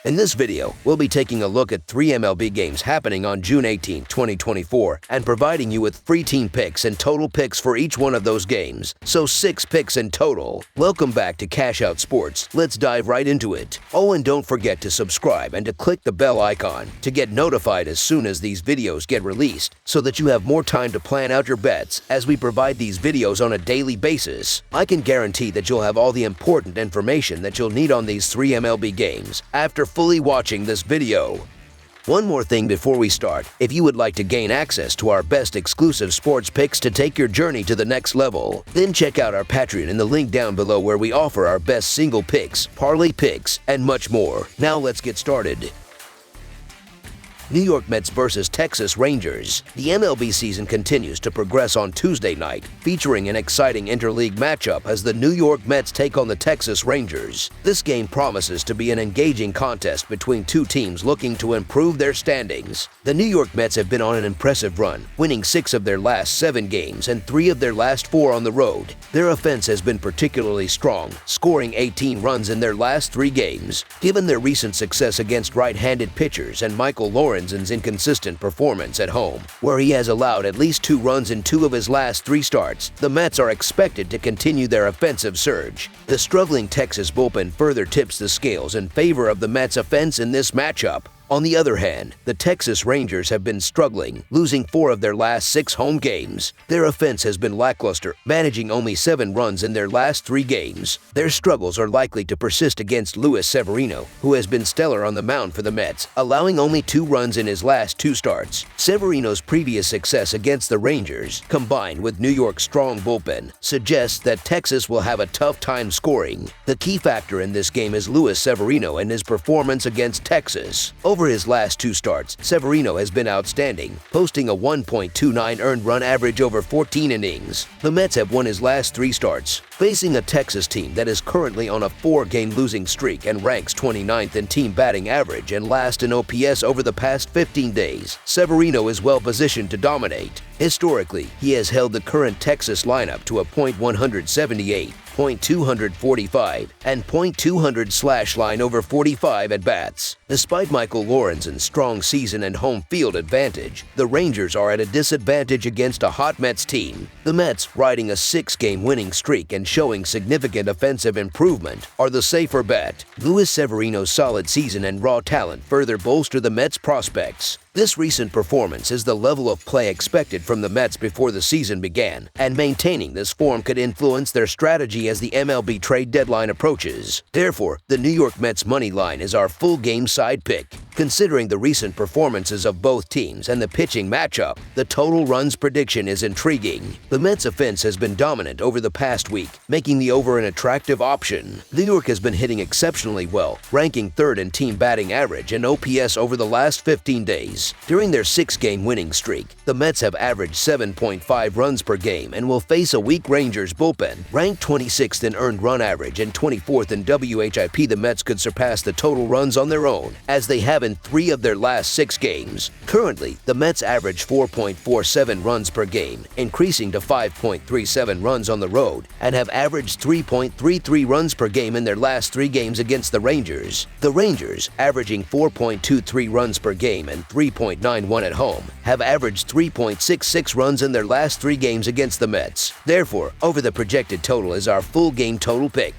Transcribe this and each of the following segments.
In this video, we'll be taking a look at 3 MLB games happening on June 18, 2024, and providing you with free team picks and total picks for each one of those games, so 6 picks in total. Welcome back to Cash Out Sports. Let's dive right into it. Oh, and don't forget to subscribe and to click the bell icon to get notified as soon as these videos get released, so that you have more time to plan out your bets as we provide these videos on a daily basis. I can guarantee that you'll have all the important information that you'll need on these 3 MLB games after fully watching this video. One more thing before we start, if you would like to gain access to our best exclusive sports picks to take your journey to the next level, then check out our Patreon in the link down below where we offer our best single picks, parlay picks, and much more. Now let's get started. New York Mets versus Texas Rangers. The MLB season continues to progress on Tuesday night, featuring an exciting interleague matchup as the New York Mets take on the Texas Rangers. This game promises to be an engaging contest between two teams looking to improve their standings. The New York Mets have been on an impressive run, winning 6 of their last 7 games and 3 of their last 4 on the road. Their offense has been particularly strong, scoring 18 runs in their last 3 games. Given their recent success against right-handed pitchers and Michael Lorenzen's inconsistent performance at home, where he has allowed at least 2 runs in 2 of his last 3 starts, the Mets are expected to continue their offensive surge. The struggling Texas bullpen further tips the scales in favor of the Mets' offense in this matchup. On the other hand, the Texas Rangers have been struggling, losing 4 of their last 6 home games. Their offense has been lackluster, managing only 7 runs in their last 3 games. Their struggles are likely to persist against Luis Severino, who has been stellar on the mound for the Mets, allowing only 2 runs in his last 2 starts. Severino's previous success against the Rangers, combined with New York's strong bullpen, suggests that Texas will have a tough time scoring. The key factor in this game is Luis Severino and his performance against Texas. Over his last 2 starts, Severino has been outstanding, posting a 1.29 earned run average over 14 innings. The Mets have won his last 3 starts, facing a Texas team that is currently on a 4-game losing streak and ranks 29th in team batting average and last in OPS over the past 15 days. Severino is well positioned to dominate. Historically, he has held the current Texas lineup to a .178, .245, and .200 slash line over 45 at-bats. Despite Michael Lorenzen's strong season and home field advantage, the Rangers are at a disadvantage against a hot Mets team. The Mets, riding a 6-game winning streak and showing significant offensive improvement, are the safer bet. Luis Severino's solid season and raw talent further bolster the Mets' prospects. This recent performance is the level of play expected from the Mets before the season began, and maintaining this form could influence their strategy as the MLB trade deadline approaches. Therefore, the New York Mets money line is our full game side pick. Considering the recent performances of both teams and the pitching matchup, the total runs prediction is intriguing. The Mets' offense has been dominant over the past week, making the over an attractive option. New York has been hitting exceptionally well, ranking 3rd in team batting average and OPS over the last 15 days. During their 6-game winning streak, the Mets have averaged 7.5 runs per game and will face a weak Rangers bullpen. Ranked 26th in earned run average and 24th in WHIP, the Mets could surpass the total runs on their own, as they have in 3 of their last 6 games. Currently, the Mets average 4.47 runs per game, increasing to 5.37 runs on the road, and have averaged 3.33 runs per game in their last 3 games against the Rangers. The Rangers, averaging 4.23 runs per game and 3.91 at home, have averaged 3.66 runs in their last 3 games against the Mets. Therefore, over the projected total is our full game total pick.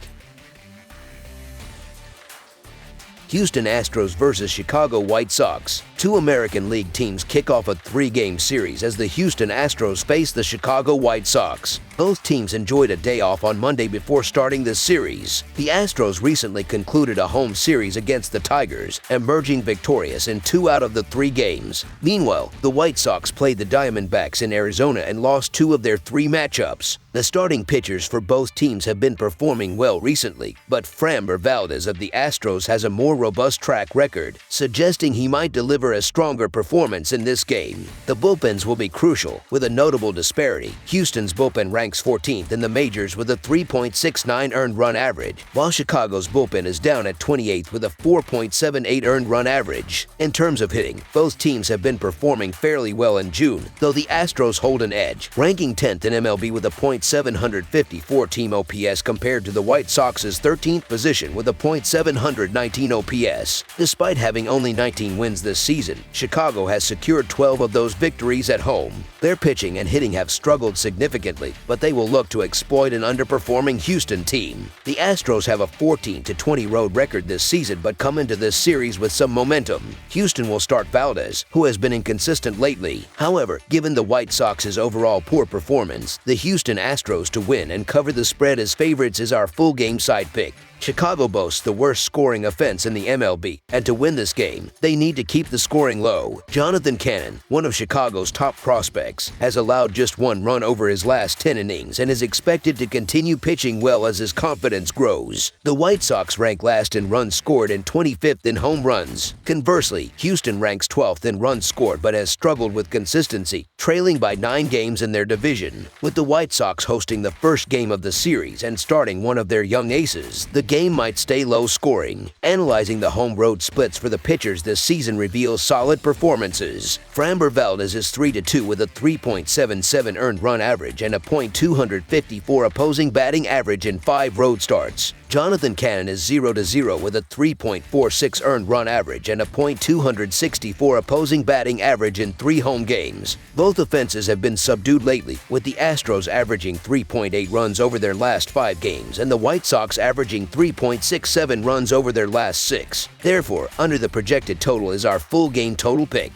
Houston Astros versus Chicago White Sox. 2 American League teams kick off a 3-game series as the Houston Astros face the Chicago White Sox. Both teams enjoyed a day off on Monday before starting this series. The Astros recently concluded a home series against the Tigers, emerging victorious in 2 out of the 3 games. Meanwhile, the White Sox played the Diamondbacks in Arizona and lost 2 of their 3 matchups. The starting pitchers for both teams have been performing well recently, but Framber Valdez of the Astros has a more robust track record, suggesting he might deliver for a stronger performance in this game. The bullpens will be crucial, with a notable disparity. Houston's bullpen ranks 14th in the majors with a 3.69 earned run average, while Chicago's bullpen is down at 28th with a 4.78 earned run average. In terms of hitting, both teams have been performing fairly well in June, though the Astros hold an edge, ranking 10th in MLB with a .754 team OPS compared to the White Sox's 13th position with a .719 OPS. Despite having only 19 wins this season, Chicago has secured 12 of those victories at home. Their pitching and hitting have struggled significantly, but they will look to exploit an underperforming Houston team. The Astros have a 14-20 road record this season but come into this series with some momentum. Houston will start Valdez, who has been inconsistent lately. However, given the White Sox's overall poor performance, the Houston Astros to win and cover the spread as favorites is our full game side pick. Chicago boasts the worst scoring offense in the MLB, and to win this game, they need to keep the scoring low. Jonathan Cannon, one of Chicago's top prospects, has allowed just one run over his last 10 innings and is expected to continue pitching well as his confidence grows. The White Sox rank last in runs scored and 25th in home runs. Conversely, Houston ranks 12th in runs scored but has struggled with consistency, trailing by 9 games in their division. With the White Sox hosting the first game of the series and starting one of their young aces, the game might stay low scoring. Analyzing the home-road splits for the pitchers this season reveals solid performances. Framber Valdez is 3-2 with a 3.77 earned run average and a .254 opposing batting average in 5 road starts. Jonathan Cannon is 0-0 with a 3.46 earned run average and a .264 opposing batting average in 3 home games. Both offenses have been subdued lately, with the Astros averaging 3.8 runs over their last 5 games and the White Sox averaging 3.67 runs over their last 6. Therefore, under the projected total is our full game total pick.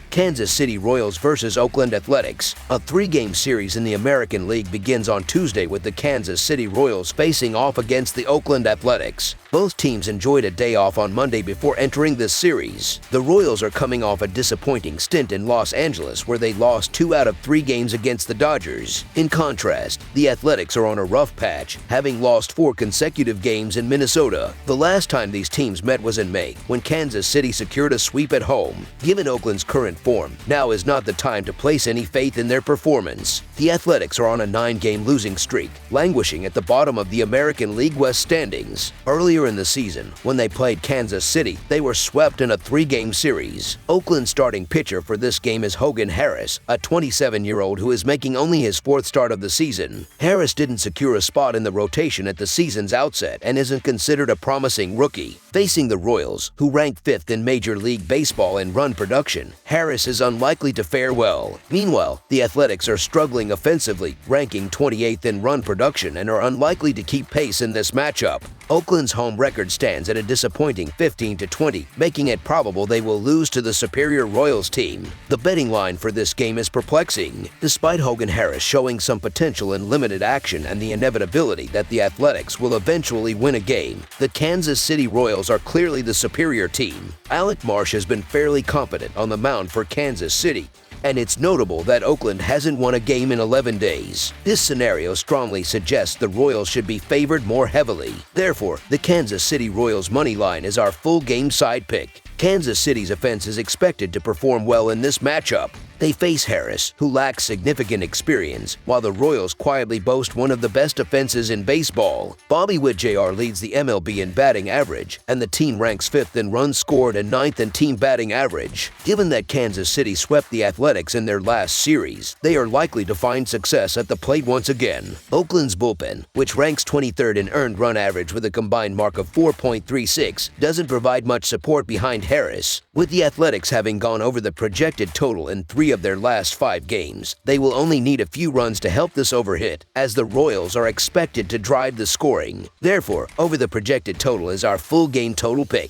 Kansas City Royals vs. Oakland Athletics. A 3-game series in the American League begins on Tuesday with the Kansas City Royals facing off against the Oakland Athletics. Both teams enjoyed a day off on Monday before entering this series. The Royals are coming off a disappointing stint in Los Angeles where they lost 2 out of 3 games against the Dodgers. In contrast, the Athletics are on a rough patch, having lost 4 consecutive games in Minnesota. The last time these teams met was in May, when Kansas City secured a sweep at home. Given Oakland's current form, now is not the time to place any faith in their performance. The Athletics are on a 9-game losing streak, languishing at the bottom of the American League West standings. Earlier in the season, when they played Kansas City, they were swept in a 3-game series. Oakland's starting pitcher for this game is Hogan Harris, a 27-year-old who is making only his 4th start of the season. Harris didn't secure a spot in the rotation at the season's outset and isn't considered a promising rookie. Facing the Royals, who rank 5th in Major League Baseball in run production, Harris is unlikely to fare well. Meanwhile, the Athletics are struggling offensively, ranking 28th in run production and are unlikely to keep pace in this matchup. Oakland's home record stands at a disappointing 15-20, making it probable they will lose to the superior Royals team. The betting line for this game is perplexing. Despite Hogan Harris showing some potential in limited action and the inevitability that the Athletics will eventually win a game, the Kansas City Royals are clearly the superior team. Alec Marsh has been fairly competent on the mound for Kansas City, and it's notable that Oakland hasn't won a game in 11 days. This scenario strongly suggests the Royals should be favored more heavily. Therefore, the Kansas City Royals money line is our full game side pick. Kansas City's offense is expected to perform well in this matchup. They face Harris, who lacks significant experience, while the Royals quietly boast one of the best offenses in baseball. Bobby Witt Jr. leads the MLB in batting average, and the team ranks 5th in runs scored and 9th in team batting average. Given that Kansas City swept the Athletics in their last series, they are likely to find success at the plate once again. Oakland's bullpen, which ranks 23rd in earned run average with a combined mark of 4.36, doesn't provide much support behind Harris. With the Athletics having gone over the projected total in 3 of their last 5 games, they will only need a few runs to help this overhit, as the Royals are expected to drive the scoring. Therefore, over the projected total is our full game total pick.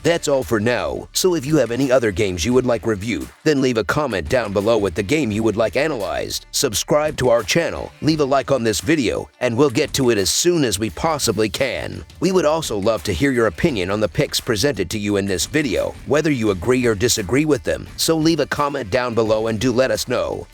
That's all for now, so if you have any other games you would like reviewed, then leave a comment down below with the game you would like analyzed. Subscribe to our channel, leave a like on this video, and we'll get to it as soon as we possibly can. We would also love to hear your opinion on the picks presented to you in this video, whether you agree or disagree with them, so leave a comment down below and do let us know.